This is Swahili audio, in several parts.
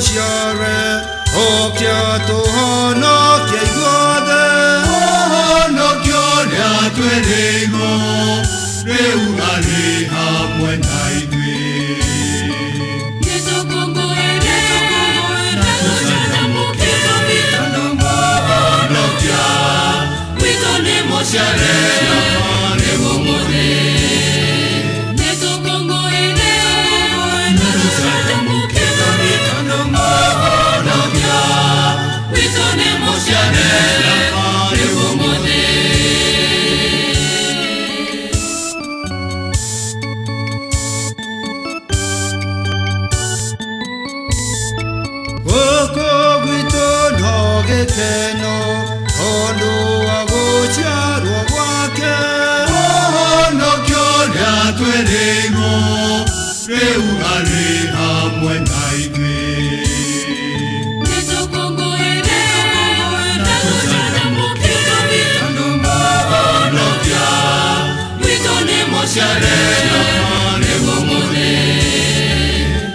share Opia to hono kiegode Hono kyoria tuerego Reugare hamwe naidwe Neto Congo ere Nakusana mukito vitano Hono kya Witone moshare Nafane gomode Neto Congo ere Nakusana mukito vitano Hono kya Witone moshare Nafane gomode Oko vito noge keno Hondo agocharo wake Hono kyoria tuerego Reugare hamwe naidwe Neto Congo ere Nakusana mukito vitano Hono kya Witone moshare Nafane gomode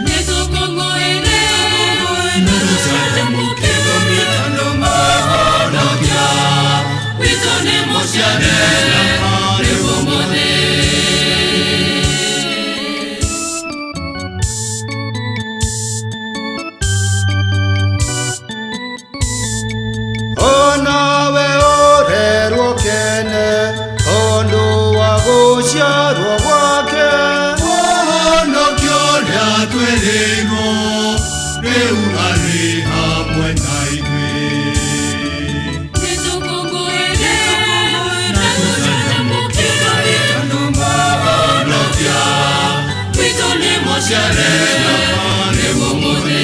Neto Congo ere Nakusana mukito vitano Hono kya Witone moshare Nafane gomode Onawe orero kene Hondo agocharo wake Hono kyoria tuerego Reugare hamwe naidwe Neto Congo ere Nakusana mukito vitano Hono kya Witone moshare Nafane gomode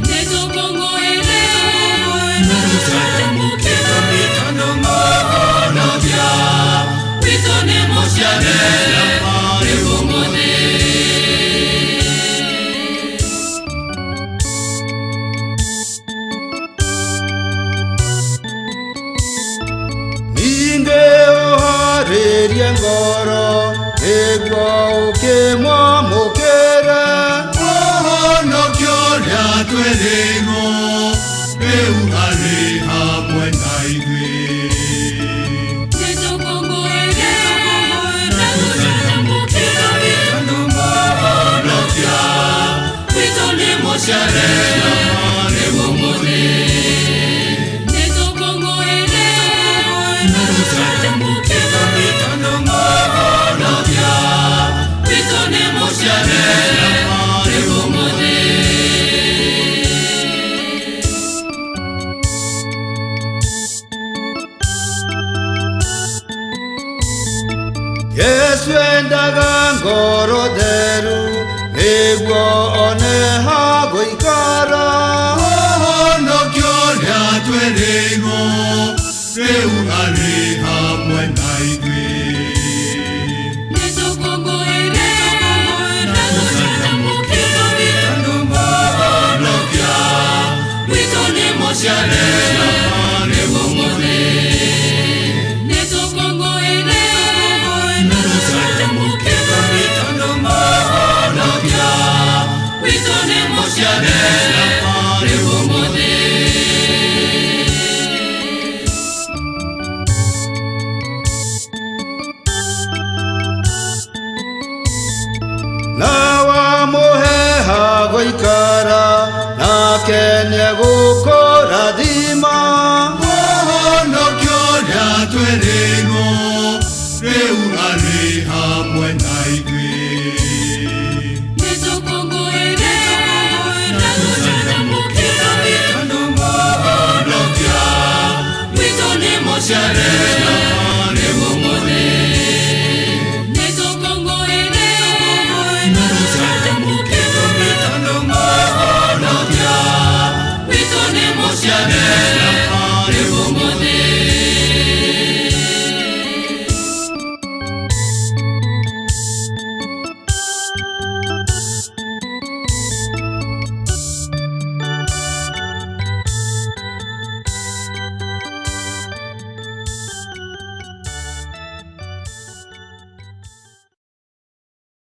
Neto Congo ere Nakusana mukito vitano Hono kya Witone moshare Nafane gomode Ninge oharerie ngoro Egwa oke mwamokere Hono kyoria tuerego Reugare hamwe naidwe Neto Congo ere Nakusana mukito vitano Hono kya Witone moshare Nafane gomode Neto Congo ere Nakusana mukito vitano Hono kya Witone moshare Nafane gomode Yesu endaga ngoro deru Egwa one hago ikara Hono kyoria tuerego Reugare hamwe naidwe Neto Congo ere Nakusana mukito vitano Hono kya Witone moshare Nafane gomode Neto Congo ere Nakusana mukito vitano Hono kya Witone moshare Nafane gomode Nawa mohe hago ikara Nakene gukora dima Hono kyoria tuerego Reugare hamwe naidwe Neto Congo ere Nakusana mukito vitano Hono kya Witone moshare Nafane gomode Neto Congo ere Nakusana mukito vitano Hono kya Witone moshare Nafane gomode